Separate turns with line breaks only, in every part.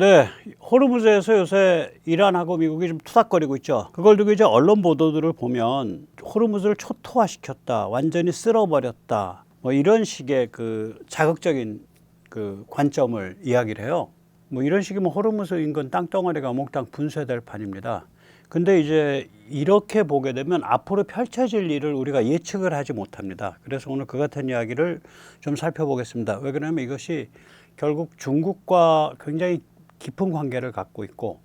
네, 호르무즈에서 요새 이란하고 미국이 좀 투닥거리고 있죠. 그걸 두고 이제 언론 보도들을 보면 호르무즈를 초토화시켰다, 완전히 쓸어버렸다, 뭐 이런 식의 그 자극적인 그 관점을 이야기를 해요. 뭐 이런 식이면 호르무즈 인근 땅덩어리가 몽땅 분쇄될 판입니다. 근데 이제 이렇게 보게 되면 앞으로 펼쳐질 일을 우리가 예측을 하지 못합니다. 그래서 오늘 그 같은 이야기를 좀 살펴보겠습니다. 왜 그러냐면 이것이 결국 중국과 굉장히 깊은 관계를 갖고 있고,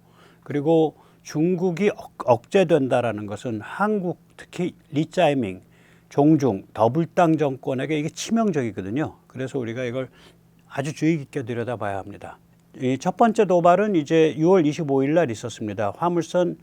그리고 중국이 억제된다라는 것은 한국, 특히 리짜이밍, 종중, 더불당 정권에게 이게 치명적이거든요. 그래서 우리가 이걸 아주 주의 깊게 들여다봐야 합니다. 이 첫 번째 도발은 이제 6월 25일 날 있었습니다. 화물선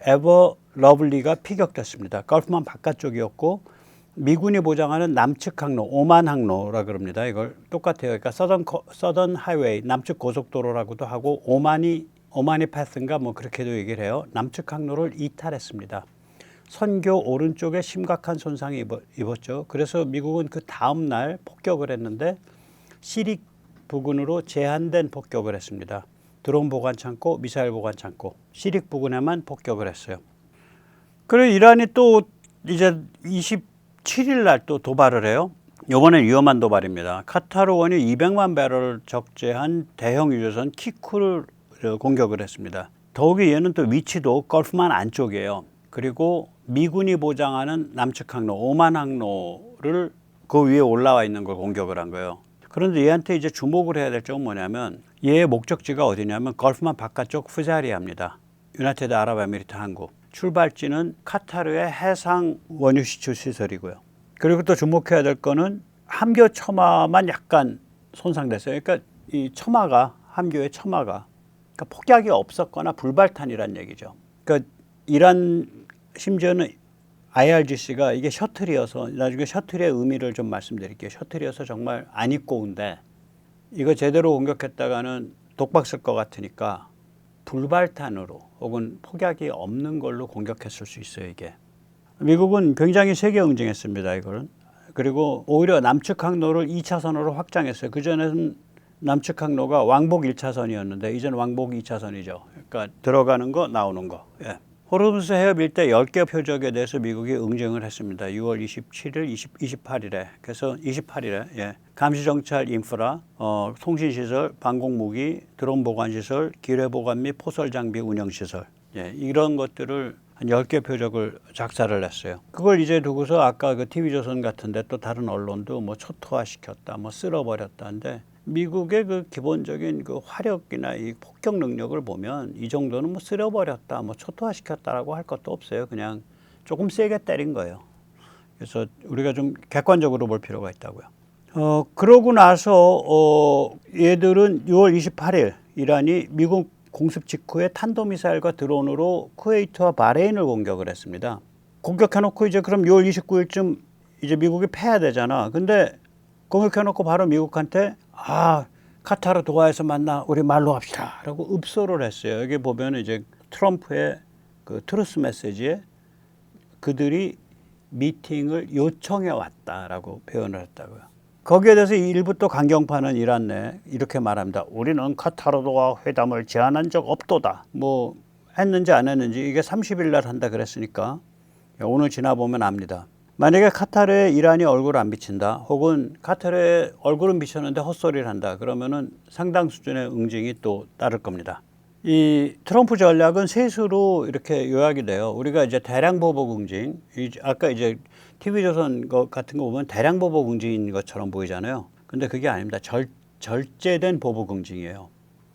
에버 러블리가 피격됐습니다. 걸프만 바깥쪽이었고, 미군이 보장하는 남측 항로, 오만 항로라 그럽니다. 이걸 똑같아요. 그러니까 서던 하이웨이, 남측 고속도로라고도 하고, 오마니 패스인가 뭐 그렇게도 얘기를 해요. 남측 항로를 이탈했습니다. 선교 오른쪽에 심각한 손상이 입었죠. 그래서 미국은 그 다음 날 폭격을 했는데 시릭 부근으로 제한된 폭격을 했습니다. 드론 보관 창고, 미사일 보관 창고, 시릭 부근에만 폭격을 했어요. 그리고 이란이 또 이제 27일 날 또 도발을 해요. 이번엔 위험한 도발입니다. 카타르원이 200만 배럴을 적재한 대형 유조선 키쿠를 공격을 했습니다. 더욱이 얘는 또 위치도 걸프만 안쪽이에요. 그리고 미군이 보장하는 남측 항로, 오만 항로를 그 위에 올라와 있는 걸 공격을 한 거예요. 그런데 얘한테 이제 주목을 해야 될 점은 뭐냐면, 얘의 목적지가 어디냐면 걸프만 바깥쪽 푸자리아입니다. 유나이티드 아랍에미리트 항구. 출발지는 카타르의 해상 원유 시추 시설이고요. 그리고 또 주목해야 될 거는 함교 첨화만 약간 손상됐어요. 그러니까 이 첨화가, 함교의 첨화가, 그러니까 폭약이 없었거나 불발탄이란 얘기죠. 그러니까 이란, 심지어는 IRGC가 이게 셔틀이어서, 나중에 셔틀의 의미를 좀 말씀드릴게요. 셔틀이어서 정말 안 입고운데 이거 제대로 공격했다가는 독박 쓸 것 같으니까 불발탄으로 혹은 폭약이 없는 걸로 공격했을 수 있어요. 이게 미국은 굉장히 세게 응징했습니다. 이거는. 그리고 오히려 남측 항로를 2차선으로 확장했어요. 그전에는 남측 항로가 왕복 1차선이었는데 이제는 왕복 2차선이죠. 그러니까 들어가는 거 나오는 거. 예. 호르무즈 해협 일대 10개 표적에 대해서 미국이 응징을 했습니다. 6월 27일, 28일에. 그래서 28일에 예. 감시정찰 인프라, 통신시설, 방공무기, 드론 보관시설, 기뢰보관 및 포설장비 운영시설, 예. 이런 것들을 한 10개 표적을 작사를 했어요. 그걸 이제 두고서 아까 그 TV조선 같은데 또 다른 언론도 뭐 초토화시켰다, 뭐 쓸어버렸다는데, 미국의 그 기본적인 그 화력이나 이 폭격 능력을 보면 이 정도는 뭐 쓸어버렸다, 뭐 초토화시켰다라고 할 것도 없어요. 그냥 조금 세게 때린 거예요. 그래서 우리가 좀 객관적으로 볼 필요가 있다고요. 그러고 나서 얘들은 6월 28일 이란이 미국 공습 직후에 탄도미사일과 드론으로 쿠웨이트와 바레인을 공격을 했습니다. 공격해놓고 이제 그럼 6월 29일쯤 이제 미국이 패야 되잖아. 근데 공격해놓고 바로 미국한테 카타르 도하에서 만나 우리 말로 합시다 라고 읍소를 했어요. 여기 보면 이제 트럼프의 그 트루스 메시지에 그들이 미팅을 요청해 왔다라고 표현을 했다고요. 거기에 대해서 일부 또 강경파는 이란 내 이렇게 말합니다. 우리는 카타르 도하 회담을 제안한 적 없도다. 뭐 했는지 안 했는지 이게 30일 날 한다 그랬으니까 오늘 지나보면 압니다. 만약에 카타르에 이란이 얼굴을 안 비친다, 혹은 카타르에 얼굴은 비쳤는데 헛소리를 한다, 그러면은 상당 수준의 응징이 또 따를 겁니다. 이 트럼프 전략은 셋으로 이렇게 요약이 돼요. 우리가 이제 대량 보복 응징, 아까 이제 TV조선 거 같은 거 보면 대량 보복 응징인 것처럼 보이잖아요. 근데 그게 아닙니다. 절제된 보복 응징이에요.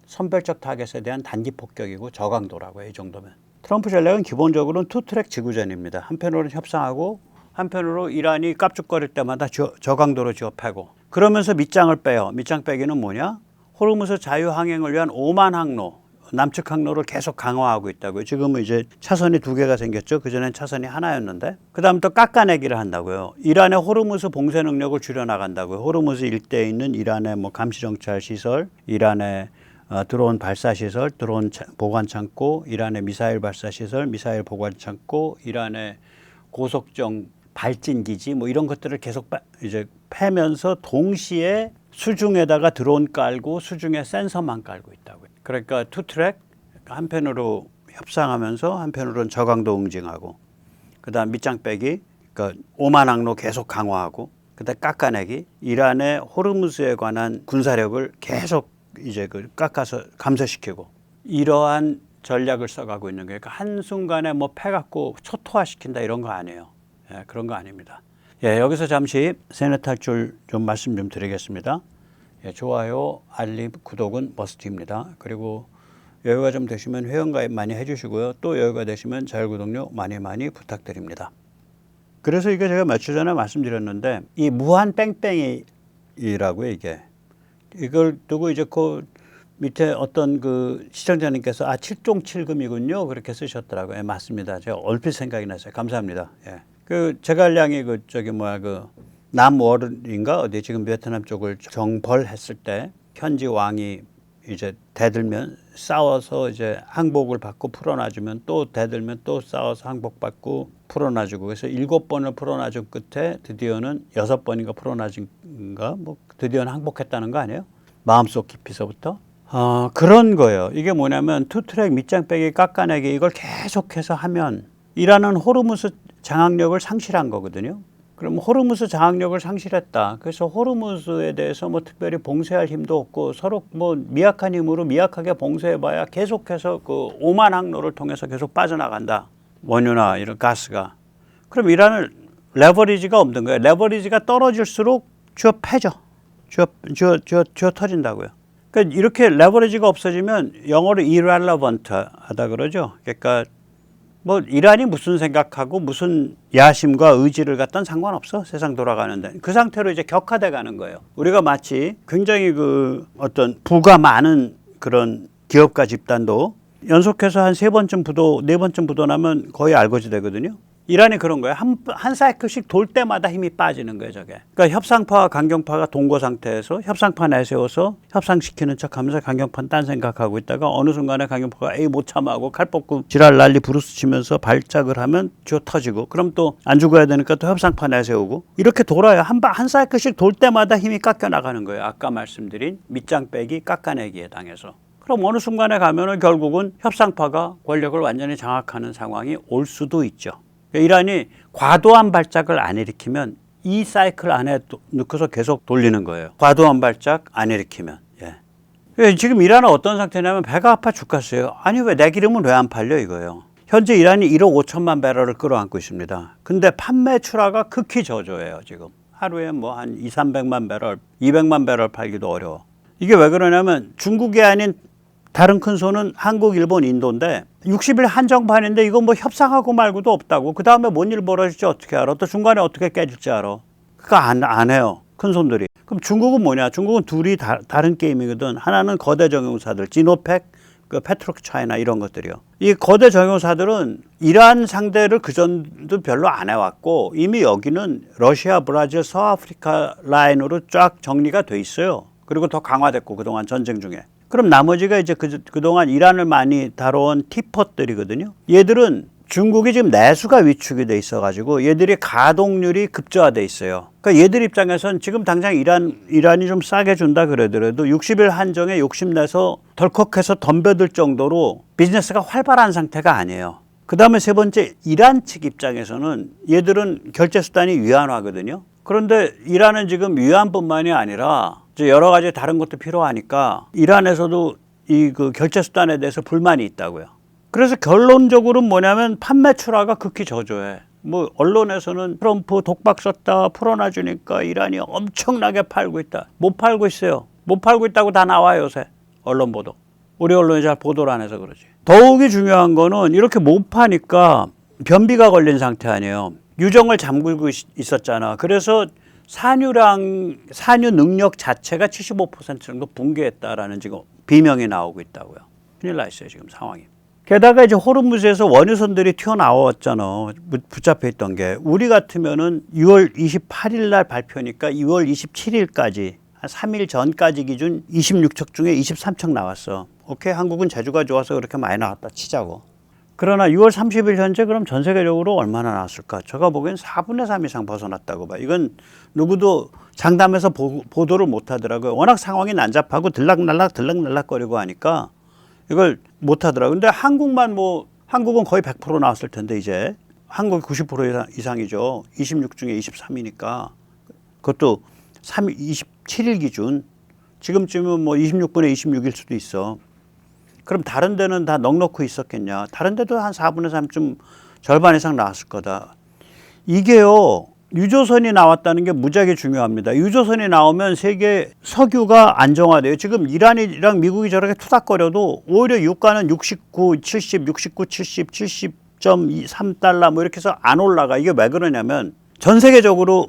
선별적 타겟에 대한 단기 폭격이고 저강도라고요. 이 정도면. 트럼프 전략은 기본적으로는 투트랙 지구전입니다. 한편으로는 협상하고, 한편으로 이란이 깝죽거릴 때마다 저강도로 지어패고, 그러면서 밑장을 빼요. 밑장 빼기는 뭐냐? 호르무즈 자유항행을 위한 오만 항로, 남측 항로를 계속 강화하고 있다고요. 지금은 이제 차선이 2개가 생겼죠. 그전엔 차선이 하나였는데. 그 다음 또 깎아내기를 한다고요. 이란의 호르무즈 봉쇄 능력을 줄여나간다고요. 호르무즈 일대에 있는 이란의 뭐 감시정찰 시설, 이란의 드론 발사 시설, 드론 보관 창고, 이란의 미사일 발사 시설, 미사일 보관 창고, 이란의 고속정 발진 기지, 뭐 이런 것들을 계속 이제 패면서 동시에 수중에다가 드론 깔고 수중에 센서만 깔고 있다고요. 그러니까 투트랙 한편으로 협상하면서 한편으로는 저강도 응징하고 그다음 밑장 빼기, 그러니까 오만 항로 계속 강화하고 그다음 깎아내기, 이란의 호르무즈에 관한 군사력을 계속 이제 그 깎아서 감소시키고 이러한 전략을 써가고 있는 거예요. 그러니까 한순간에 뭐 패갖고 초토화시킨다 이런 거 아니에요. 예, 그런 거 아닙니다. 예, 여기서 잠시 세뇌 탈출 좀 말씀 좀 드리겠습니다. 예, 좋아요, 알림, 구독은 머스트입니다. 그리고 여유가 좀 되시면 회원가입 많이 해주시고요. 또 여유가 되시면 자율구독료 많이 많이 부탁드립니다. 그래서 이게 제가 며칠 전에 말씀드렸는데 이 무한 뺑뺑이라고요. 이걸 두고 이제 그 밑에 어떤 그 시청자님께서 7종 7금이군요 그렇게 쓰셨더라고요. 예, 맞습니다. 제가 얼핏 생각이 났어요. 감사합니다. 예. 그 제갈량이 그 남월인가 어디 지금 베트남 쪽을 정벌했을 때 현지 왕이 이제 대들면 싸워서 이제 항복을 받고 풀어놔주면 또 대들면 또 싸워서 항복받고 풀어놔주고 그래서 7번을 풀어놔준 끝에 드디어는 6번인가 풀어놔준가 뭐 드디어는 항복했다는 거 아니에요? 마음속 깊이서부터 그런 거예요. 이게 뭐냐면 투트랙 밑장 빼기 깎아내기 이걸 계속해서 하면 이란은 호르무즈 장악력을 상실한 거거든요. 그럼 호르무즈 장악력을 상실했다. 그래서 호르무즈에 대해서 뭐 특별히 봉쇄할 힘도 없고 서로 뭐 미약한 힘으로 미약하게 봉쇄해봐야 계속해서 그 오만 항로를 통해서 계속 빠져나간다. 원유나 이런 가스가. 그럼 이란은 레버리지가 없는 거예요. 레버리지가 떨어질수록 쥐어 패죠. 쥐어 터진다고요. 그러니까 이렇게 레버리지가 없어지면 영어로 irrelevant 하다 그러죠. 그러니까 뭐 이란이 무슨 생각하고 무슨 야심과 의지를 갖던 상관없어. 세상 돌아가는데. 그 상태로 이제 격화돼 가는 거예요. 우리가 마치 굉장히 그 어떤 부가 많은 그런 기업가 집단도 연속해서 한 3번쯤 부도, 4번쯤 부도 나면 거의 알거지 되거든요. 이란이 그런 거예요. 한 사이클씩 돌 때마다 힘이 빠지는 거예요, 저게. 그러니까 협상파와 강경파가 동거 상태에서 협상파 내세워서 협상시키는 척 하면서 강경파는 딴 생각하고 있다가 어느 순간에 강경파가 에이 못 참아하고 칼 뽑고 지랄 난리 부르스 치면서 발작을 하면 쥐어 터지고 그럼 또 안 죽어야 되니까 또 협상파 내세우고 이렇게 돌아요. 한 사이클씩 돌 때마다 힘이 깎여 나가는 거예요. 아까 말씀드린 밑장 빼기 깎아내기에 당해서. 그럼 어느 순간에 가면은 결국은 협상파가 권력을 완전히 장악하는 상황이 올 수도 있죠. 이란이 과도한 발작을 안 일으키면 이 사이클 안에 넣고서 계속 돌리는 거예요. 과도한 발작 안 일으키면. 예. 지금 이란은 어떤 상태냐면 배가 아파 죽겠어요. 아니 왜 내 기름은 왜 안 팔려 이거예요. 현재 이란이 1억 5천만 배럴을 끌어안고 있습니다. 근데 판매 출하가 극히 저조해요. 지금 하루에 뭐 한 200~300만 배럴, 200만 배럴 팔기도 어려워. 이게 왜 그러냐면 중국이 아닌 다른 큰 손은 한국, 일본, 인도인데 60일 한정판인데 이거 뭐 협상하고 말고도 없다고. 그 다음에 뭔 일 벌어질지 어떻게 알아? 또 중간에 어떻게 깨질지 알아? 그거 안 해요. 큰 손들이. 그럼 중국은 뭐냐? 중국은 둘이 다른 게임이거든. 하나는 거대 정유사들, 지노팩, 그 페트로크 차이나 이런 것들이요. 이 거대 정유사들은 이란 상대를 그전도 별로 안 해왔고 이미 여기는 러시아, 브라질, 서아프리카 라인으로 쫙 정리가 돼 있어요. 그리고 더 강화됐고 그동안 전쟁 중에. 그럼 나머지가 이제 그동안 이란을 많이 다뤄온 티폿들이거든요. 얘들은 중국이 지금 내수가 위축이 돼 있어가지고 얘들이 가동률이 급저하돼 있어요. 그러니까 얘들 입장에선 지금 당장 이란이 좀 싸게 준다 그러더라도 60일 한정에 욕심내서 덜컥해서 덤벼들 정도로 비즈니스가 활발한 상태가 아니에요. 그 다음에 세 번째 이란 측 입장에서는 얘들은 결제 수단이 위안화거든요. 그런데 이란은 지금 위안뿐만이 아니라 여러 가지 다른 것도 필요하니까 이란에서도 이 그 결제 수단에 대해서 불만이 있다고요. 그래서 결론적으로는 뭐냐면 판매 출하가 극히 저조해. 뭐 언론에서는 트럼프 독박 썼다 풀어놔주니까 이란이 엄청나게 팔고 있다. 못 팔고 있어요. 못 팔고 있다고 다 나와요 요새 언론 보도. 우리 언론이 잘 보도를 안 해서 그러지. 더욱이 중요한 거는 이렇게 못 파니까 변비가 걸린 상태 아니에요. 유정을 잠글고 있었잖아. 그래서 산유 능력 자체가 75% 정도 붕괴했다라는 지금 비명이 나오고 있다고요. 큰일 나 있어요 지금 상황이. 게다가 이제 호르무즈에서 원유선들이 튀어나왔잖아. 붙잡혀 있던 게. 우리 같으면은 6월 28일 날 발표니까 2월 27일까지 한 3일 전까지 기준 26척 중에 23척 나왔어. 오케이, 한국은 재주가 좋아서 그렇게 많이 나왔다 치자고. 그러나 6월 30일 현재 그럼 전 세계적으로 얼마나 나왔을까? 제가 보기엔 4분의 3 이상 벗어났다고 봐. 이건 누구도 장담해서 보도를 못 하더라고요. 워낙 상황이 난잡하고 들락날락거리고 하니까 이걸 못 하더라고요. 근데 한국만 한국은 거의 100% 나왔을 텐데 이제 한국이 90% 이상이죠. 26 중에 23이니까. 그것도 27일 기준. 지금쯤은 26분의 26일 수도 있어. 그럼 다른 데는 다 넉넉히 있었겠냐. 다른 데도 한 4분의 3쯤 절반 이상 나왔을 거다. 이게요. 유조선이 나왔다는 게 무지하게 중요합니다. 유조선이 나오면 세계 석유가 안정화돼요. 지금 이란이랑 미국이 저렇게 투닥거려도 오히려 유가는 69, 70, 69, 70, 70.3달러 이렇게 해서 안 올라가. 이게 왜 그러냐면 전 세계적으로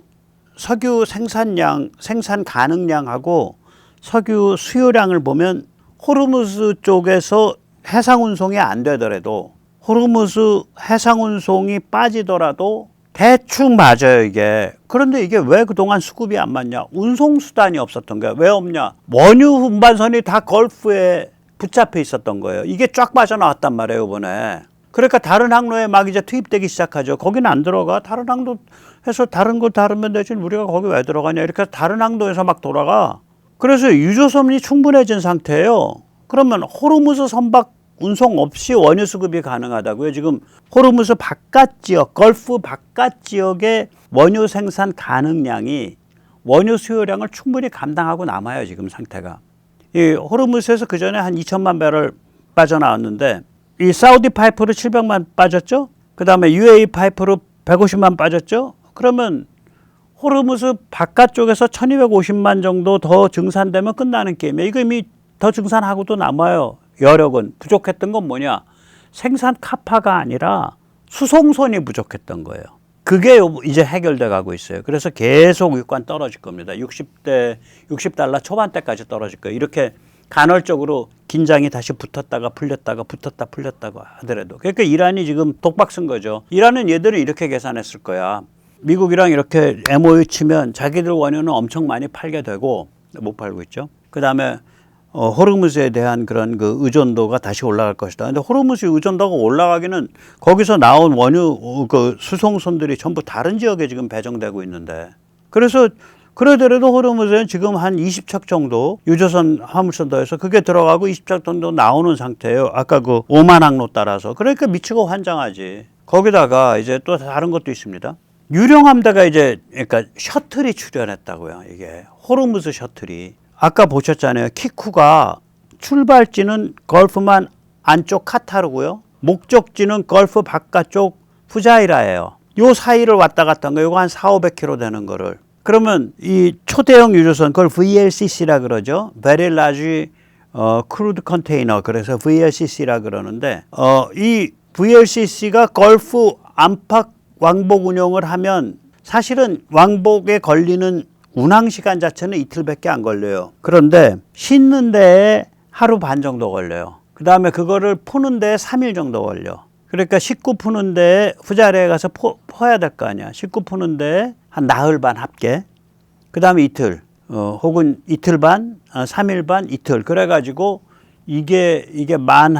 석유 생산량, 생산 가능량하고 석유 수요량을 보면 호르무즈 쪽에서 해상 운송이 안 되더라도 호르무즈 해상 운송이 빠지더라도 대충 맞아요, 이게. 그런데 이게 왜 그동안 수급이 안 맞냐? 운송수단이 없었던 거야. 왜 없냐? 원유 운반선이 다 걸프에 붙잡혀 있었던 거예요. 이게 쫙 빠져나왔단 말이에요, 이번에. 그러니까 다른 항로에 막 이제 투입되기 시작하죠. 거기는 안 들어가. 다른 항로 해서 다른 거 다르면 되지. 우리가 거기 왜 들어가냐. 이렇게 다른 항로에서 막 돌아가. 그래서 유조선이 충분해진 상태예요. 그러면 호르무즈 선박 운송 없이 원유 수급이 가능하다고요. 지금 호르무즈 바깥 지역, 걸프 바깥 지역의 원유 생산 가능량이 원유 수요량을 충분히 감당하고 남아요. 지금 상태가. 이 호르무즈에서 그 전에 한 2천만 배럴 빠져나왔는데 이 사우디 파이프로 700만 빠졌죠. 그 다음에 UAE 파이프로 150만 빠졌죠. 그러면 호르무즈 바깥쪽에서 1250만 정도 더 증산되면 끝나는 게임이에요. 이거 이미 더 증산하고도 남아요. 여력은. 부족했던 건 뭐냐? 생산 카파가 아니라 수송선이 부족했던 거예요. 그게 이제 해결돼 가고 있어요. 그래서 계속 유가는 떨어질 겁니다. 60달러 초반대까지 떨어질 거예요. 이렇게 간헐적으로 긴장이 다시 붙었다가 풀렸다가 붙었다 풀렸다가 하더라도. 그러니까 이란이 지금 독박 쓴 거죠. 이란은 얘들은 이렇게 계산했을 거야. 미국이랑 이렇게 MOU 치면 자기들 원유는 엄청 많이 팔게 되고 못 팔고 있죠. 그다음에 호르무즈에 대한 그런 그 의존도가 다시 올라갈 것이다. 근데 호르무즈 의존도가 올라가기는 거기서 나온 원유 그 수송선들이 전부 다른 지역에 지금 배정되고 있는데 그래서 그러더라도 호르무즈는 지금 한 20척 정도 유조선 화물선 더해서 그게 들어가고 20척 정도 나오는 상태예요. 아까 그 오만 항로 따라서. 그러니까 미치고 환장하지. 거기다가 이제 또 다른 것도 있습니다. 유령 함대가 이제 그러니까 셔틀이 출현했다고요. 이게 호르무즈 셔틀이. 아까 보셨잖아요. 키쿠가 출발지는 걸프만 안쪽 카타르고요. 목적지는 걸프 바깥쪽 푸자이라예요. 요 사이를 왔다 갔다 한 거예요. 이거 한 4,500km 되는 거를. 그러면 이 초대형 유조선 그걸 VLCC라 그러죠. Very Large Crude Container. 그래서 VLCC라 그러는데 이 VLCC가 걸프 안팎 왕복 운영을 하면 사실은 왕복에 걸리는 운항 시간 자체는 이틀밖에 안 걸려요. 그런데 씻는 데에 하루 반 정도 걸려요. 그 다음에 그거를 푸는 데에 3일 정도 걸려. 그러니까 씻고 푸는 데에 후자리에 가서 퍼야 될 거 아니야. 씻고 푸는 데에 한 나흘 반 합계. 그 다음에 이틀, 혹은 이틀 반, 3일 반, 이틀. 그래가지고 이게 만 5,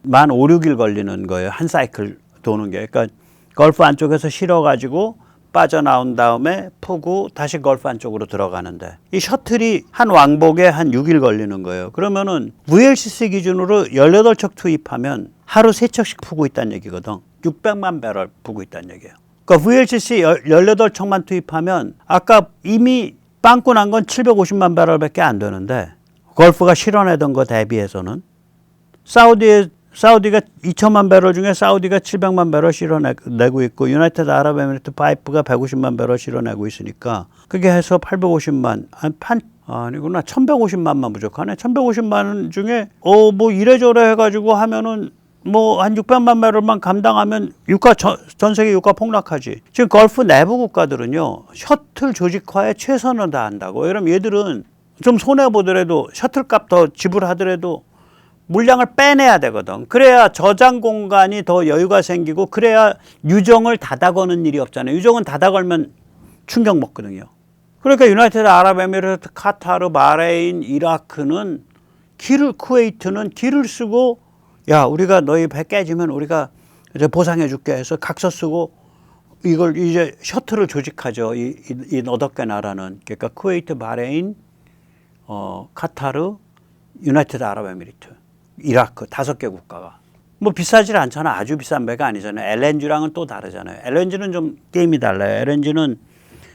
6일 걸리는 거예요. 한 사이클 도는 게. 그러니까 걸프 안쪽에서 실어가지고 빠져나온 다음에 푸고 다시 걸프 안쪽으로 들어가는데 이 셔틀이 한 왕복에 한 6일 걸리는 거예요. 그러면은 VLCC 기준으로 18척 투입하면 하루 3척씩 푸고 있다는 얘기거든. 600만 배럴 푸고 있다는 얘기예요. 그러니까 VLCC 18척만 투입하면 아까 이미 빵꾸 난 건 750만 배럴밖에 안 되는데 걸프가 실어내던 거 대비해서는 사우디가 2천만 배럴 중에 사우디가 700만 배럴 실어내고 있고 유나이티드 아랍에미리트 파이프가 150만 배럴 실어내고 있으니까 그게 해서 850만 아니구나 1150만만 부족하네. 1150만 중에 뭐 이래저래 해가지고 하면은 뭐 한 600만 배럴만 감당하면 유가 전 세계 유가 폭락하지. 지금 걸프 내부 국가들은요 셔틀 조직화에 최선을 다한다고. 그럼 얘들은 좀 손해 보더라도 셔틀 값 더 지불하더라도 물량을 빼내야 되거든. 그래야 저장 공간이 더 여유가 생기고 그래야 유정을 닫아거는 일이 없잖아요. 유정은 닫아걸면 충격 먹거든요. 그러니까 유나이티드 아랍에미리트, 카타르, 바레인, 이라크는 쿠웨이트는 길을 쓰고 야 우리가 너희 배 깨지면 우리가 이제 보상해 줄게 해서 각서 쓰고 이걸 이제 셔틀을 조직하죠. 이 너덟 개 나라는. 그러니까 쿠웨이트, 바레인, 카타르, 유나이티드 아랍에미리트. 이라크 5개 국가가. 뭐 비싸질 않잖아. 아주 비싼 배가 아니잖아요. LNG랑은 또 다르잖아요. LNG는 좀 게임이 달라요. LNG는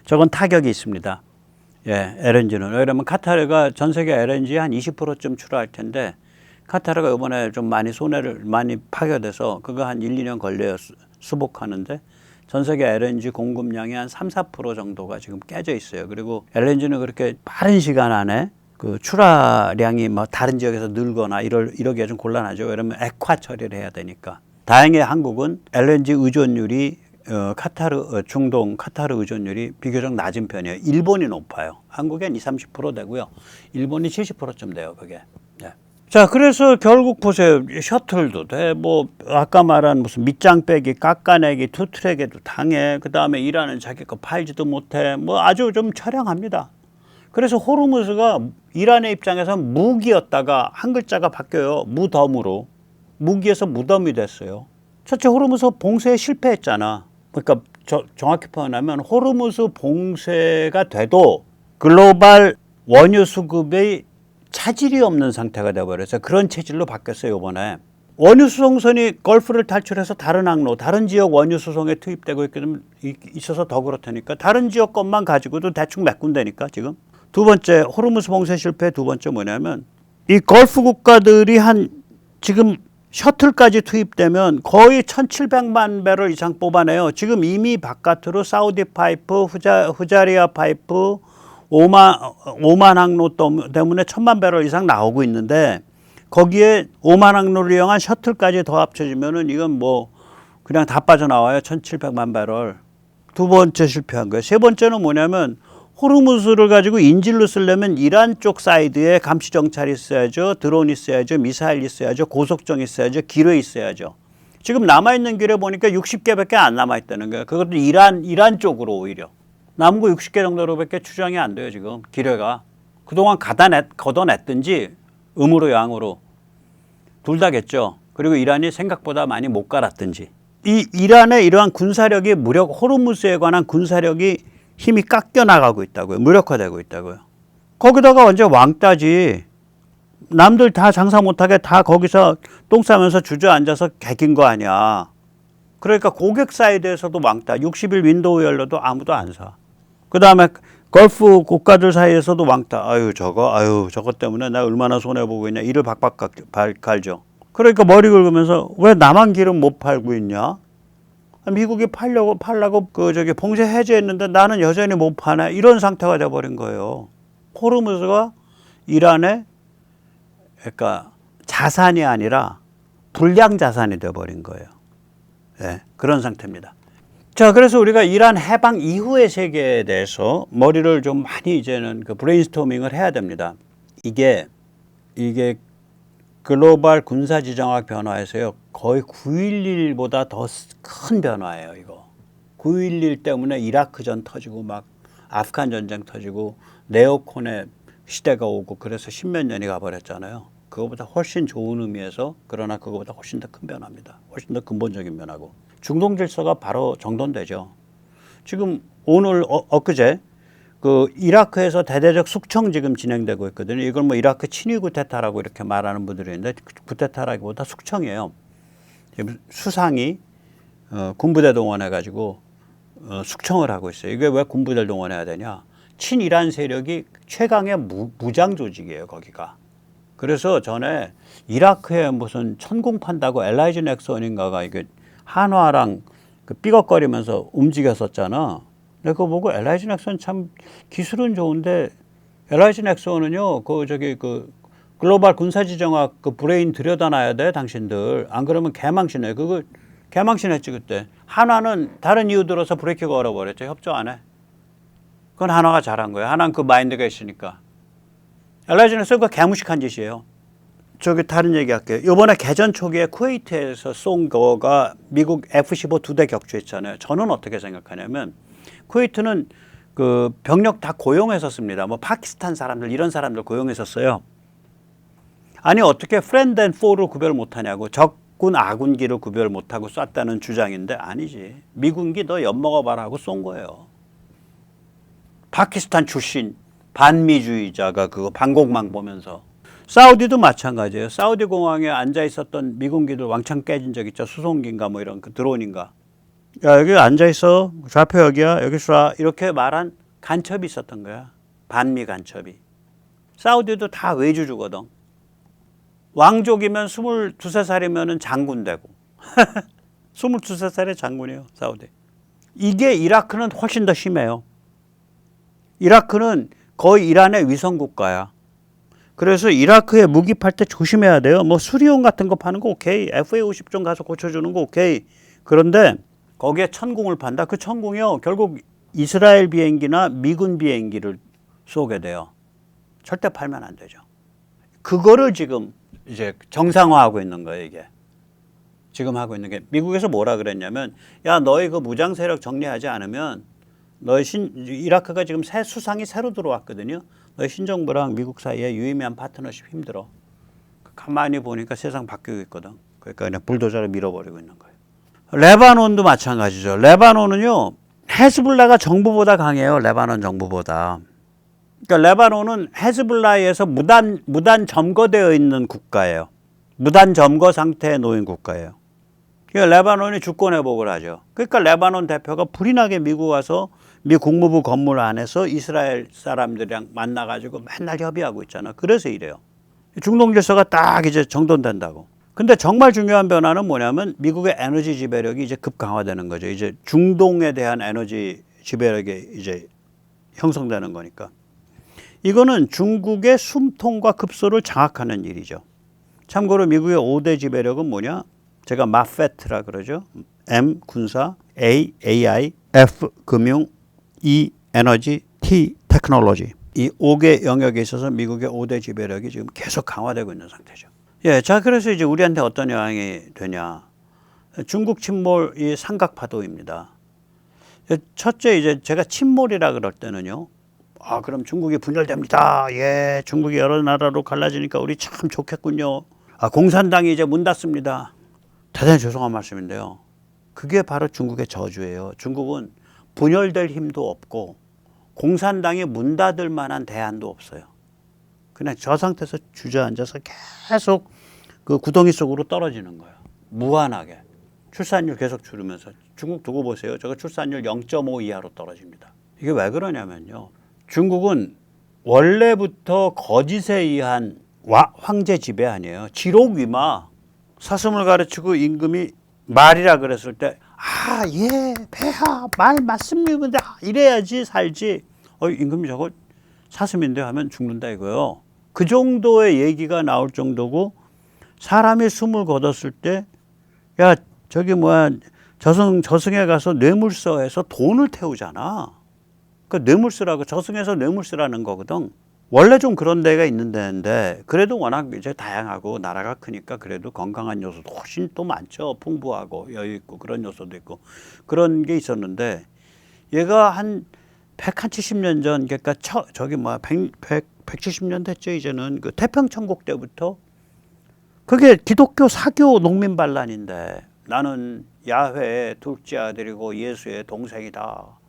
저건 타격이 있습니다. 예, LNG는. 왜냐면 카타르가 전 세계 LNG 한 20%쯤 출하할 텐데 카타르가 이번에 좀 많이 손해를 많이 파괴돼서 그거 한 1, 2년 걸려요. 수복하는데 전 세계 LNG 공급량이 한 3, 4% 정도가 지금 깨져 있어요. 그리고 LNG는 그렇게 빠른 시간 안에 그 출하량이 뭐 다른 지역에서 늘거나 이러기가 좀 곤란하죠. 왜냐면 액화 처리를 해야 되니까. 다행히 한국은 LNG 의존율이 중동 카타르 의존율이 비교적 낮은 편이에요. 일본이 높아요. 한국엔 20, 30% 되고요. 일본이 70%쯤 돼요, 그게. 네. 자, 그래서 결국 보세요. 셔틀도 돼. 뭐 아까 말한 무슨 밑장 빼기, 깎아내기, 투트랙에도 당해. 그다음에 이란은 자기 거 팔지도 못해. 뭐 아주 좀 처량합니다. 그래서 호르무즈가 이란의 입장에서 무기였다가 한 글자가 바뀌어요. 무덤으로. 무기에서 무덤이 됐어요. 첫째, 호르무즈 봉쇄에 실패했잖아. 그러니까 정확히 표현하면 호르무즈 봉쇄가 돼도 글로벌 원유 수급의 차질이 없는 상태가 되어버려서 그런 체질로 바뀌었어요. 이번에 원유 수송선이 걸프를 탈출해서 다른 항로, 다른 지역 원유 수송에 투입되고 있어서 더 그렇다니까. 다른 지역 것만 가지고도 대충 메꾼다니까 지금. 두 번째, 호르무즈 봉쇄 실패 두 번째 뭐냐면 이 걸프 국가들이 한 지금 셔틀까지 투입되면 거의 1,700만 배럴 이상 뽑아내요. 지금 이미 바깥으로 사우디 파이프, 후자리아 파이프, 오만 항로 때문에 1,000만 배럴 이상 나오고 있는데 거기에 오만 항로를 이용한 셔틀까지 더 합쳐지면은 이건 뭐 그냥 다 빠져나와요. 1,700만 배럴. 두 번째 실패한 거예요. 세 번째는 뭐냐면 호르무즈를 가지고 인질로 쓰려면 이란 쪽 사이드에 감시 정찰이 있어야죠. 드론 있어야죠. 미사일 있어야죠. 고속정 있어야죠. 기뢰 있어야죠. 지금 남아있는 기뢰 보니까 60개밖에 안 남아있다는 거예요. 그것도 이란 쪽으로 오히려. 남은 거 60개 정도로밖에 추정이 안 돼요. 지금 기뢰가. 그동안 걷어냈든지 음으로 양으로 둘 다겠죠. 그리고 이란이 생각보다 많이 못 갈았든지. 이 이란의 이러한 군사력이 호르무즈에 관한 군사력이 힘이 깎여 나가고 있다고요. 무력화되고 있다고요. 거기다가 완전 왕따지. 남들 다 장사 못하게 다 거기서 똥 싸면서 주저앉아서 개긴 거 아니야. 그러니까 고객 사이드에서도 왕따. 60일 윈도우 열려도 아무도 안 사. 그 다음에 걸프 국가들 사이에서도 왕따. 저것 때문에 나 얼마나 손해보고 있냐. 이를 박박 갈죠. 그러니까 머리 긁으면서 왜 나만 기름 못 팔고 있냐? 미국이 팔라고 봉쇄 해제했는데 나는 여전히 못 파네. 이런 상태가 돼버린 거예요. 호르무즈가 이란의 그러니까 자산이 아니라 불량 자산이 돼버린 거예요. 네, 그런 상태입니다. 자, 그래서 우리가 이란 해방 이후의 세계에 대해서 머리를 좀 많이 이제는 브레인스토밍을 해야 됩니다. 이게 글로벌 군사지정학 변화에서요. 거의 9.11보다 더 큰 변화예요. 이거. 9.11 때문에 이라크전 터지고 막 아프간 전쟁 터지고 네오콘의 시대가 오고 그래서 10몇 년이 가버렸잖아요. 그거보다 훨씬 좋은 의미에서 그러나 그거보다 훨씬 더 큰 변화입니다. 훨씬 더 근본적인 변화고. 중동 질서가 바로 정돈되죠. 지금 오늘 엊그제 이라크에서 대대적 숙청 지금 진행되고 있거든요. 이걸 뭐 이라크 친위 쿠데타라고 이렇게 말하는 분들이 있는데 쿠데타라기보다 숙청이에요. 지금 수상이 군부대 동원해가지고 숙청을 하고 있어요. 이게 왜 군부대를 동원해야 되냐? 친이란 세력이 최강의 무장 조직이에요. 거기가. 그래서 전에 이라크에 무슨 천공 판다고 엘라이즈 넥슨인가가 이게 한화랑 삐걱거리면서 움직였었잖아. 근데 그거 보고 엘라이즈 넥슨 참 기술은 좋은데 엘라이즈 넥슨은요 글로벌 군사지정학 브레인 들여다놔야 돼 당신들. 안 그러면 개망신해. 그거 개망신했지 그때. 한화는 다른 이유 들어서 브레이크가 얼어버렸죠. 협조 안 해. 그건 한화가 잘한 거예요. 한화는 그 마인드가 있으니까. 엘라이즈 넥슨 그거 개무식한 짓이에요. 다른 얘기 할게요. 이번에 개전 초기에 쿠웨이트에서 쏜 거가 미국 F-15 2대 격추했잖아요. 저는 어떻게 생각하냐면 쿠웨이트는 병력 다 고용했었습니다. 뭐 파키스탄 사람들 이런 사람들 고용했었어요. 아니 어떻게 프렌드 앤 포를 구별 못하냐고. 적군 아군기를 구별 못하고 쐈다는 주장인데 아니지. 미군기 너 엿먹어봐라 하고 쏜 거예요. 파키스탄 출신 반미주의자가 그거 방공망 보면서 사우디도 마찬가지예요. 사우디 공항에 앉아 있었던 미군기들 왕창 깨진 적 있죠. 수송기인가 뭐 이런 그 드론인가. 야, 여기 앉아 있어. 좌표 여기야. 여기 쏴. 이렇게 말한 간첩이 있었던 거야. 반미 간첩이. 사우디도 다 외주주거든. 왕족이면 22, 3살이면 장군 되고. 22, 3살의 장군이에요. 사우디. 이게 이라크는 훨씬 더 심해요. 이라크는 거의 이란의 위성국가야. 그래서 이라크에 무기 팔 때 조심해야 돼요. 뭐 수리용 같은 거 파는 거 오케이. FA-50좀 가서 고쳐주는 거 오케이. 그런데 거기에 천궁을 판다. 그 천궁이요. 결국 이스라엘 비행기나 미군 비행기를 쏘게 돼요. 절대 팔면 안 되죠. 그거를 지금 이제 정상화하고 있는 거예요, 이게. 지금 하고 있는 게. 미국에서 뭐라 그랬냐면, 야, 너희 그 무장 세력 정리하지 않으면, 이라크가 지금 새 수상이 새로 들어왔거든요. 너희 신정부랑 미국 사이에 유의미한 파트너십 힘들어. 가만히 보니까 세상 바뀌고 있거든. 그러니까 그냥 불도저로 밀어버리고 있는 거예요. 레바논도 마찬가지죠. 레바논은요, 헤즈볼라가 정부보다 강해요. 레바논 정부보다. 그러니까 레바논은 헤즈볼라에서 무단 점거되어 있는 국가예요. 무단 점거 상태에 놓인 국가예요. 그러니까 레바논이 주권 회복을 하죠. 그러니까 레바논 대표가 불이 나게 미국 와서 미 국무부 건물 안에서 이스라엘 사람들이랑 만나가지고 맨날 협의하고 있잖아. 그래서 이래요. 중동 질서가 딱 이제 정돈된다고. 근데 정말 중요한 변화는 뭐냐면 미국의 에너지 지배력이 이제 급강화되는 거죠. 이제 중동에 대한 에너지 지배력이 이제 형성되는 거니까. 이거는 중국의 숨통과 급소를 장악하는 일이죠. 참고로 미국의 5대 지배력은 뭐냐? 제가 마페트라 그러죠. M 군사, A AI, F 금융, E 에너지, T 테크놀로지. 이 5개 영역에 있어서 미국의 5대 지배력이 지금 계속 강화되고 있는 상태죠. 예, 자 그래서 이제 우리한테 어떤 영향이 되냐? 중국 침몰이 삼각파도입니다. 첫째 이제 제가 침몰이라 그럴 때는요. 아, 그럼 중국이 분열됩니다. 예, 중국이 여러 나라로 갈라지니까 우리 참 좋겠군요. 아, 공산당이 이제 문 닫습니다. 대단히 죄송한 말씀인데요. 그게 바로 중국의 저주예요. 중국은 분열될 힘도 없고 공산당이 문 닫을 만한 대안도 없어요. 그냥 저 상태에서 주저앉아서 계속 그 구덩이 속으로 떨어지는 거예요. 무한하게. 출산율 계속 줄으면서. 중국 두고 보세요. 저거 출산율 0.5 이하로 떨어집니다. 이게 왜 그러냐면요. 중국은 원래부터 거짓에 의한 황제 지배 아니에요. 지록위마. 사슴을 가르치고 임금이 말이라 그랬을 때, 아, 예, 폐하, 말 맞습니다. 이래야지 살지. 임금이 저거 사슴인데 하면 죽는다 이거요. 그 정도의 얘기가 나올 정도고, 사람이 숨을 거뒀을 때, 야, 저기 뭐야, 저승에 가서 뇌물서에서 돈을 태우잖아. 그 뇌물쓰라고, 저승에서 뇌물쓰라는 거거든. 원래 좀 그런 데가 있는 데인데, 그래도 워낙 이제 다양하고 나라가 크니까 그래도 건강한 요소도 훨씬 또 많죠. 풍부하고 여유 있고 그런 요소도 있고 그런 게 있었는데, 얘가 한 170년 전, 그러니까 저기 뭐야 170년 됐죠. 이제는 그 태평천국 때부터 그게 기독교 사교 농민 반란인데, 나는 야훼의 둘째 아들이고 예수의 동생이다.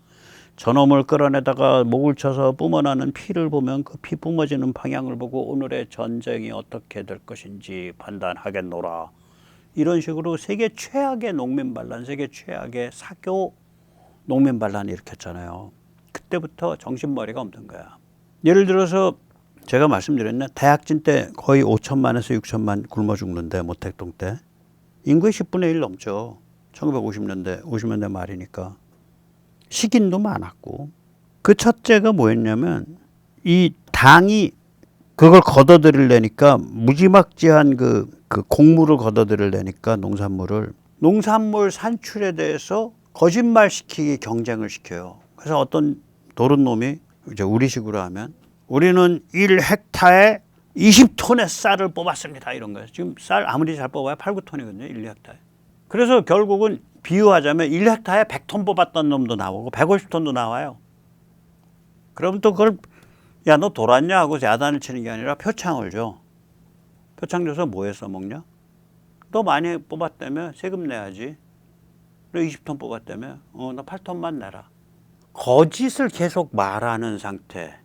저놈을 끌어내다가 목을 쳐서 뿜어나는 피를 보면 그 피 뿜어지는 방향을 보고 오늘의 전쟁이 어떻게 될 것인지 판단하겠노라. 이런 식으로 세계 최악의 농민 반란, 세계 최악의 사교 농민 반란을 일으켰잖아요. 그때부터 정신머리가 없는 거야. 예를 들어서 제가 말씀드렸네. 대학진 때 거의 5천만에서 6천만 굶어 죽는데, 모택동 때. 인구의 10분의 1 넘죠. 1950년대 말이니까. 식인도 많았고. 그 첫째가 뭐였냐면, 이 당이 그걸 걷어들이려니까 무지막지한 그 곡물을 걷어들이려니까 농산물 산출에 대해서 거짓말시키기 경쟁을 시켜요. 그래서 어떤 도른놈이 이제 우리식으로 하면, 우리는 1헥타에 20톤의 쌀을 뽑았습니다. 이런 거예요. 지금 쌀 아무리 잘 뽑아야 8, 9톤이거든요. 1헥타에. 그래서 결국은 비유하자면 1헥타에 100톤 뽑았던 놈도 나오고 150톤도 나와요. 그럼 또 그걸, 야, 너 돌았냐 하고 야단을 치는 게 아니라 표창을 줘. 표창 줘서 뭐에 써먹냐? 너 많이 뽑았다며 세금 내야지. 너 20톤 뽑았다며 너 8톤만 내라. 거짓을 계속 말하는 상태,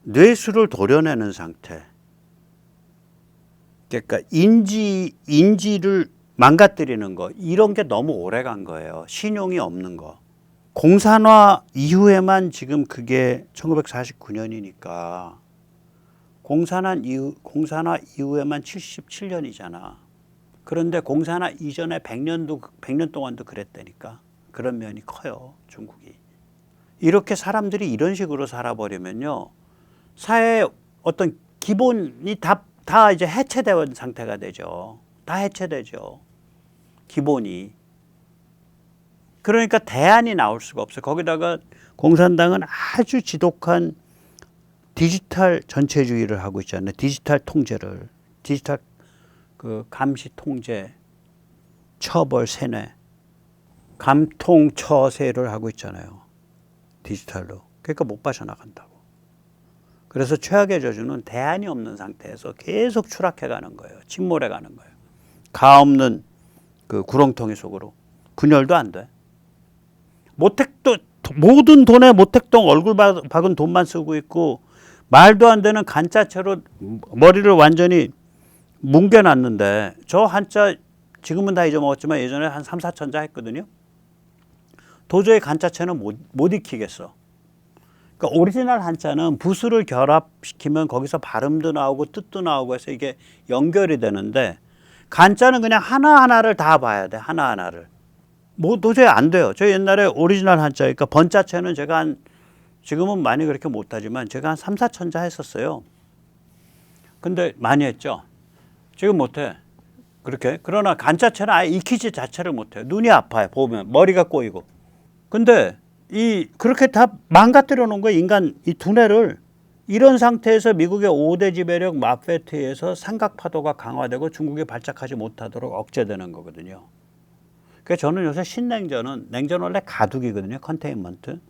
뇌수를 도려내는 상태, 그러니까 인지를 망가뜨리는 거 이런 게 너무 오래 간 거예요. 신용이 없는 거. 공산화 이후에만 지금 그게 1949년이니까 공산화 이후에만 77년이잖아. 그런데 공산화 이전에 100년 동안도 그랬다니까. 그런 면이 커요, 중국이. 이렇게 사람들이 이런 식으로 살아버리면요, 사회의 어떤 기본이 다 이제 해체된 상태가 되죠. 다 해체되죠. 기본이. 그러니까 대안이 나올 수가 없어요. 거기다가 공산당은 아주 지독한 디지털 전체주의를 하고 있잖아요. 디지털 통제를. 디지털 그 감시 통제, 처벌 세뇌, 감통 처세를 하고 있잖아요. 디지털로. 그러니까 못 빠져나간다고. 그래서 최악의 저주는 대안이 없는 상태에서 계속 추락해 가는 거예요. 침몰해 가는 거예요. 가 없는 그 구렁텅이 속으로. 분열도 안 돼. 모택도 모든 돈에 모택동 얼굴 박은 돈만 쓰고 있고 말도 안 되는 간자체로 머리를 완전히 뭉개놨는데 저 한자 지금은 다 잊어먹었지만 예전에 한 3, 4천자 했거든요. 도저히 간자체는 못 익히겠어. 그러니까 오리지널 한자는 부수를 결합시키면 거기서 발음도 나오고 뜻도 나오고 해서 이게 연결이 되는데 간자는 그냥 하나하나를 다 봐야 돼. 하나하나를. 뭐 도저히 안 돼요. 저 옛날에 오리지널 한자, 그러니까 번자체는 제가 지금은 많이 그렇게 못하지만 제가 한 3, 4천자 했었어요. 근데 많이 했죠. 지금 못해. 그렇게. 그러나 간자체는 아예 익히지 자체를 못해요. 눈이 아파요. 보면 머리가 꼬이고. 근데 그렇게 다 망가뜨려 놓은 거예요. 인간 이 두뇌를. 이런 상태에서 미국의 5대 지배력 마페트에서 삼각파도가 강화되고 중국이 발작하지 못하도록 억제되는 거거든요. 그래서 저는 요새 신냉전은 냉전 원래 가두기거든요. 컨테인먼트.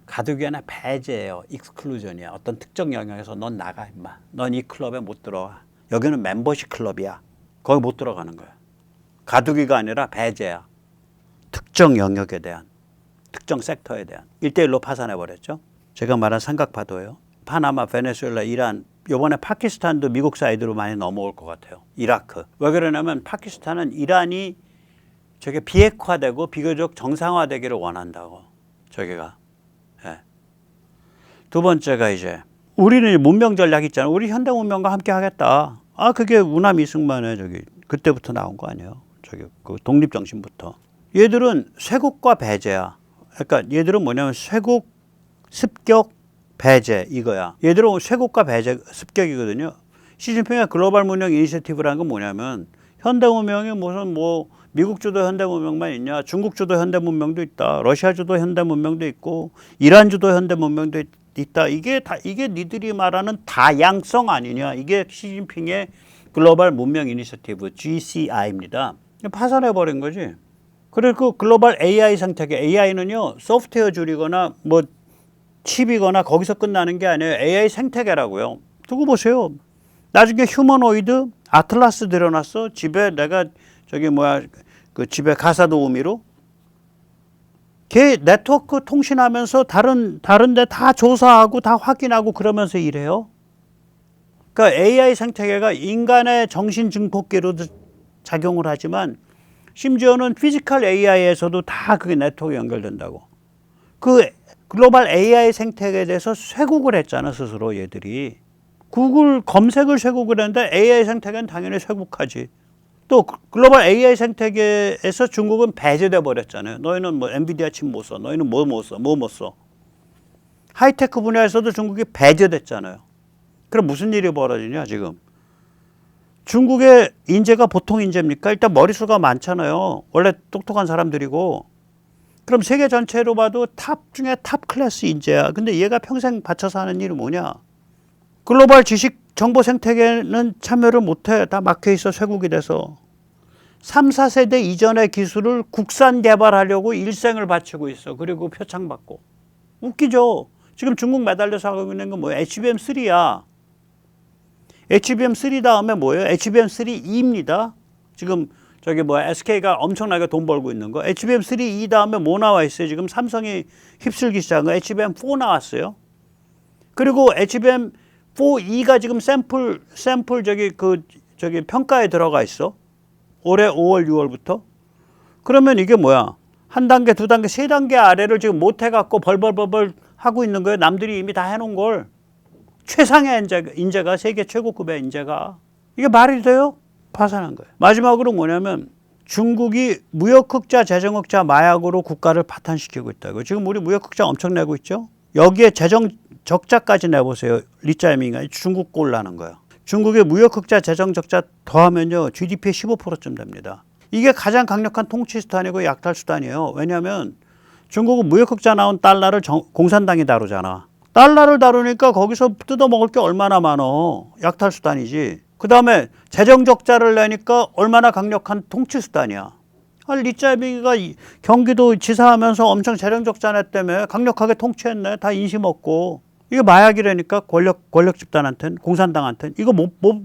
가두기 안에 배제예요. 익스클루전이야. 어떤 특정 영역에서 넌 나가 임마. 넌 이 클럽에 못 들어와. 여기는 멤버십 클럽이야. 거기 못 들어가는 거야. 가두기가 아니라 배제야. 특정 영역에 대한, 특정 섹터에 대한. 1대1로 파산해버렸죠. 제가 말한 삼각파도예요. 파나마, 베네수엘라, 이란, 이번에 파키스탄도 미국 사이드로 많이 넘어올 것 같아요. 이라크. 왜 그러냐면 파키스탄은 이란이 저게 비핵화되고 비교적 정상화되기를 원한다고. 저기가. 예. 두 번째가 이제 우리는 문명 전략 있잖아요. 우리 현대 문명과 함께 하겠다. 아, 그게 우남 이승만의 저기 그때부터 나온 거 아니에요. 저기 그 독립 정신부터. 얘들은 쇄국과 배제야. 그러니까 얘들은 뭐냐면 쇄국, 습격, 배제 이거야. 얘들은 쇄국과 배제, 습격이거든요. 시진핑의 글로벌 문명 이니셔티브라는 건 뭐냐면 현대 문명이 무슨 뭐 미국 주도 현대 문명만 있냐? 중국 주도 현대 문명도 있다. 러시아 주도 현대 문명도 있고 이란 주도 현대 문명도 있다. 이게 니들이 말하는 다양성 아니냐? 이게 시진핑의 글로벌 문명 이니셔티브 GCI입니다. 파산해 버린 거지. 그리고 글로벌 AI 생태계, AI는요 소프트웨어 줄이거나 뭐 칩이거나 거기서 끝나는 게 아니에요. AI 생태계라고요. 두고 보세요. 나중에 휴머노이드 아틀라스 들여놨어. 집에 내가 저기 뭐야 그 집에 가사도우미로 걔 네트워크 통신하면서 다른데 다 조사하고 다 확인하고 그러면서 일해요. 그러니까 AI 생태계가 인간의 정신 증폭기로도 작용을 하지만 심지어는 피지컬 AI에서도 다 그게 네트워크 연결된다고. 그 글로벌 AI 생태계에 대해서 쇄국을 했잖아 스스로 얘들이. 구글 검색을 쇄국을 했는데 AI 생태계는 당연히 쇄국하지. 또 글로벌 AI 생태계에서 중국은 배제돼 버렸잖아요. 너희는 뭐 엔비디아 칩 못 써. 너희는 뭐 못 써. 하이테크 분야에서도 중국이 배제됐잖아요. 그럼 무슨 일이 벌어지냐 지금. 중국의 인재가 보통 인재입니까? 일단 머릿수가 많잖아요. 원래 똑똑한 사람들이고. 그럼 세계 전체로 봐도 탑 중에 탑 클래스 인재야. 근데 얘가 평생 바쳐서 하는 일이 뭐냐. 글로벌 지식 정보 생태계는 참여를 못해. 다 막혀있어 쇄국이 돼서. 3, 4세대 이전의 기술을 국산 개발하려고 일생을 바치고 있어. 그리고 표창받고. 웃기죠. 지금 중국 매달려서 하고 있는 건 뭐예요? HBM3야. HBM3 다음에 뭐예요? HBM3E입니다. 지금 저기 뭐야 SK가 엄청나게 돈 벌고 있는 거. HBM3E 다음에 뭐 나와 있어요? 지금 삼성이 휩쓸기 시작한 거 HBM4 나왔어요. 그리고 HBM4E가 지금 샘플 저기 그 저기 평가에 들어가 있어. 올해 5월, 6월부터. 그러면 이게 뭐야? 한 단계, 두 단계, 세 단계 아래를 지금 못 해갖고 벌벌벌벌 하고 있는 거예요. 남들이 이미 다 해놓은 걸. 최상의 인재가 세계 최고급의 인재가. 이게 말이 돼요? 파산한 거예요. 마지막으로 뭐냐면 중국이 무역흑자, 재정흑자, 마약으로 국가를 파탄시키고 있다고. 지금 우리 무역흑자 엄청 내고 있죠. 여기에 재정 적자까지 내보세요. 리짜이밍이 중국 꼴 나는 거예요. 중국의 무역흑자, 재정적자 더하면요 GDP의 15%쯤 됩니다. 이게 가장 강력한 통치 수단이고 약탈 수단이에요. 왜냐하면 중국은 무역흑자 나온 달러를 공산당이 다루잖아. 달러를 다루니까 거기서 뜯어먹을 게 얼마나 많어. 약탈 수단이지. 그 다음에 재정적자를 내니까 얼마나 강력한 통치 수단이야. 리짜이밍이가 경기도 지사하면서 엄청 재정적자 냈다며 강력하게 통치했네. 다 인심 없고. 이게 마약이라니까 권력 집단한테는 공산당한테는 이거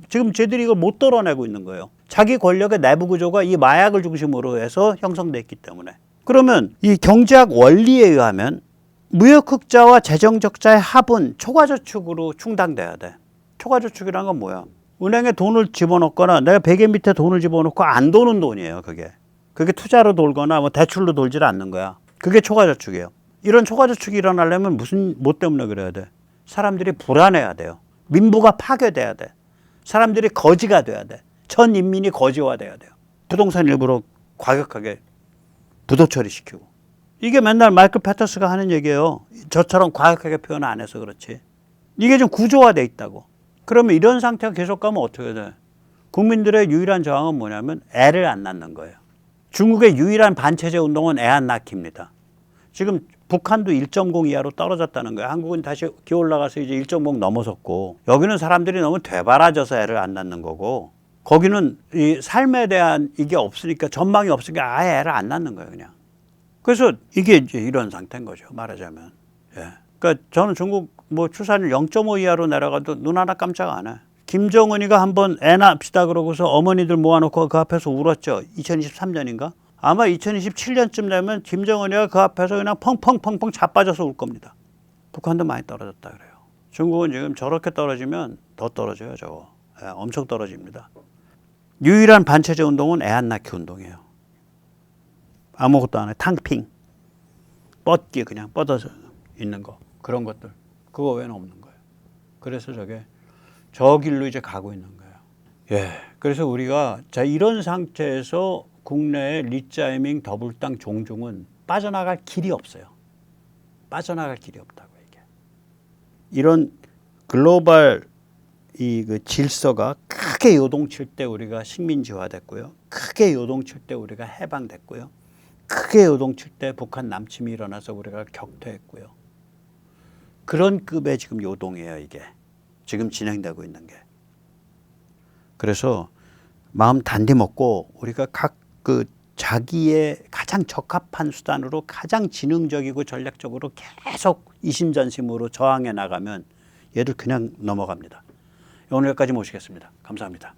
지금 쟤들이 이걸 못 떨어내고 있는 거예요. 자기 권력의 내부 구조가 이 마약을 중심으로 해서 형성됐기 때문에. 그러면 이 경제학 원리에 의하면 무역흑자와 재정적자의 합은 초과저축으로 충당돼야 돼. 초과저축이란 건 뭐야? 은행에 돈을 집어넣거나 내가 베개 밑에 돈을 집어넣고 안 도는 돈이에요. 그게 투자로 돌거나 뭐 대출로 돌질 않는 거야. 그게 초과저축이에요. 이런 초과저축이 일어나려면 뭐 때문에 그래야 돼? 사람들이 불안해야 돼요. 민부가 파괴돼야 돼. 사람들이 거지가 돼야 돼. 전 인민이 거지화돼야 돼요. 부동산 일부러 과격하게 부도 처리시키고. 이게 맨날 마이클 패터스가 하는 얘기예요. 저처럼 과격하게 표현 안 해서 그렇지. 이게 좀 구조화돼 있다고. 그러면 이런 상태가 계속 가면 어떻게 돼? 국민들의 유일한 저항은 뭐냐면 애를 안 낳는 거예요. 중국의 유일한 반체제 운동은 애 안 낳기입니다. 지금 북한도 1.0 이하로 떨어졌다는 거예요. 한국은 다시 기어 올라가서 이제 1.0 넘어섰고, 여기는 사람들이 너무 되바라져서 애를 안 낳는 거고, 거기는 이 삶에 대한 이게 없으니까, 전망이 없으니까 아예 애를 안 낳는 거예요, 그냥. 그래서 이게 이제 이런 상태인 거죠, 말하자면. 예. 그러니까 저는 중국 뭐 출산율 0.5 이하로 내려가도 눈 하나 깜짝 안 해. 김정은이가 한번 애 낳읍시다 그러고서 어머니들 모아놓고 그 앞에서 울었죠. 2023년인가? 아마 2027년쯤 되면 김정은이가 그 앞에서 그냥 펑펑펑펑 자빠져서 울 겁니다. 북한도 많이 떨어졌다 그래요. 중국은 지금 저렇게 떨어지면 더 떨어져요, 저거. 예, 엄청 떨어집니다. 유일한 반체제 운동은 애 안 낳기 운동이에요. 아무것도 안 해. 탕핑. 뻗기 그냥 뻗어서 있는 거. 그런 것들. 그거 외에는 없는 거예요. 그래서 저 길로 이제 가고 있는 거예요. 예. 그래서 우리가 자 이런 상태에서 국내의 리짜이밍 더블당 종중은 빠져나갈 길이 없어요. 빠져나갈 길이 없다고 이게. 이런 글로벌 그 질서가 크게 요동칠 때 우리가 식민지화됐고요. 크게 요동칠 때 우리가 해방됐고요. 크게 요동칠 때 북한 남침이 일어나서 우리가 격퇴했고요. 그런 급의 지금 요동이에요, 이게. 지금 진행되고 있는 게. 그래서 마음 단디 먹고 우리가 각 자기의 가장 적합한 수단으로 가장 지능적이고 전략적으로 계속 이심전심으로 저항해 나가면 얘들 그냥 넘어갑니다. 오늘 여기까지 모시겠습니다. 감사합니다.